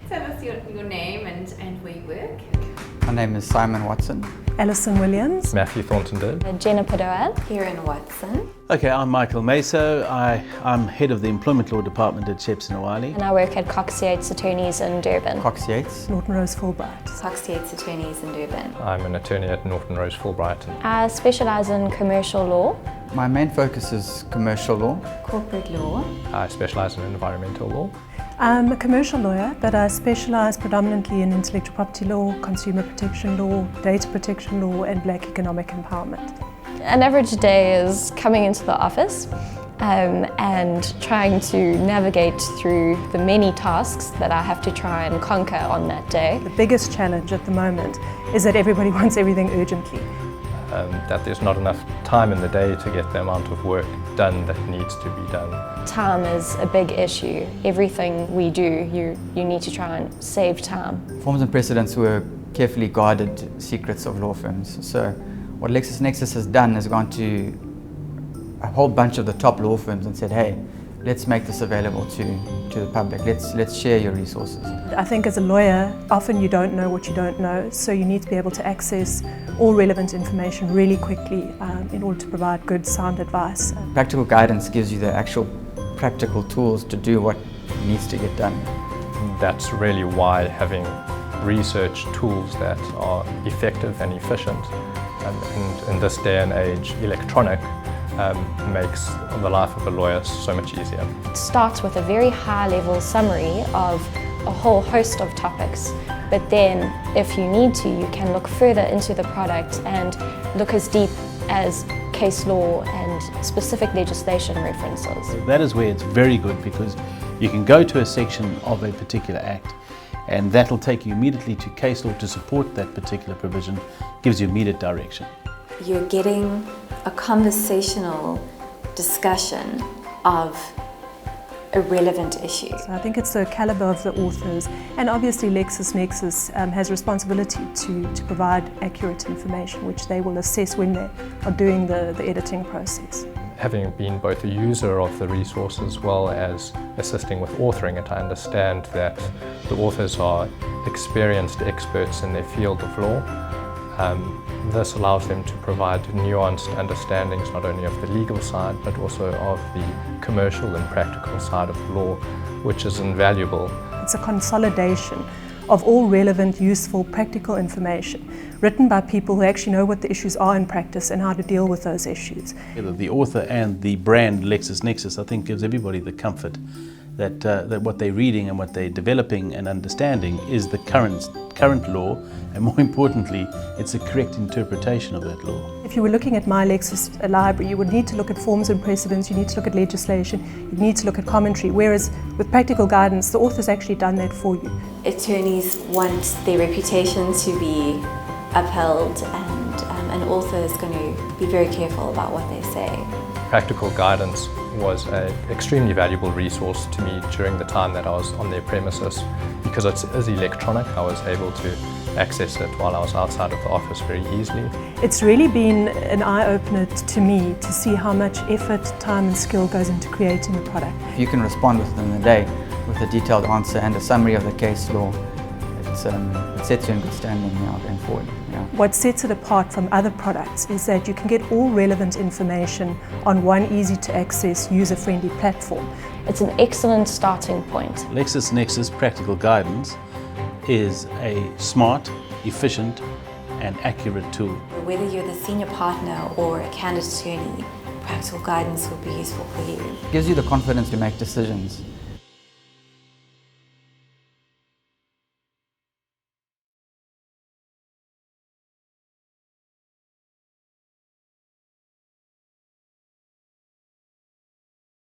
Tell us your name and where you work. My name is Simon Watson. Alison Williams. Matthew Thornton. Jenna Padoan. Kieran Watson. Okay, I'm Michael Meso. I'm head of the Employment Law Department at Shepson & Wiley. And I work at Cox Yates Attorneys in Durban. Cox Yates. Norton Rose Fulbright. Cox Yates Attorneys in Durban. I'm an attorney at Norton Rose Fulbright. I specialise in commercial law. My main focus is commercial law. Corporate law. I specialise in environmental law. I'm a commercial lawyer, but I specialise predominantly in intellectual property law, consumer protection law, data protection law, and black economic empowerment. An average day is coming into the office and trying to navigate through the many tasks that I have to try and conquer on that day. The biggest challenge at the moment is that everybody wants everything urgently. That there's not enough time in the day to get the amount of work done that needs to be done. Time is a big issue. Everything we do, you need to try and save time. Forms and precedents were carefully guarded secrets of law firms. So what LexisNexis has done is gone to a whole bunch of the top law firms and said, hey, let's make this available to the public. Let's share your resources. I think as a lawyer, often you don't know what you don't know, so you need to be able to access all relevant information really quickly in order to provide good, sound advice. Practical guidance gives you the actual practical tools to do what needs to get done. That's really why having research tools that are effective and efficient, and in this day and age, electronic, makes the life of a lawyer so much easier. It starts with a very high-level summary of a whole host of topics, but then if you need to, you can look further into the product and look as deep as case law and specific legislation references. That is where it's very good, because you can go to a section of a particular act and that'll take you immediately to case law to support that particular provision, gives you immediate direction. You're getting a conversational discussion of a relevant issue. So I think it's the calibre of the authors, and obviously LexisNexis has responsibility to provide accurate information, which they will assess when they are doing the editing process. Having been both a user of the resource as well as assisting with authoring it, I understand that the authors are experienced experts in their field of law. This allows them to provide nuanced understandings not only of the legal side but also of the commercial and practical side of law, which is invaluable. It's a consolidation of all relevant, useful, practical information written by people who actually know what the issues are in practice and how to deal with those issues. The author and the brand LexisNexis, I think, gives everybody the comfort that what they're reading and what they're developing and understanding is the current law, and more importantly, it's the correct interpretation of that law. If you were looking at my Lexis library, you would need to look at forms and precedents, you need to look at legislation, you need to look at commentary, whereas with Practical Guidance, the author's actually done that for you. Attorneys want their reputation to be upheld, and an author is going to be very careful about what they say. Practical Guidance was an extremely valuable resource to me during the time that I was on their premises. Because it is electronic, I was able to access it while I was outside of the office very easily. It's really been an eye-opener to me to see how much effort, time and skill goes into creating a product. If you can respond within the day with a detailed answer and a summary of the case law, it sets you in good standing now going forward. Yeah. What sets it apart from other products is that you can get all relevant information on one easy-to-access, user-friendly platform. It's an excellent starting point. LexisNexis Practical Guidance is a smart, efficient and accurate tool. Whether you're the senior partner or a candidate attorney, Practical Guidance will be useful for you. It gives you the confidence to make decisions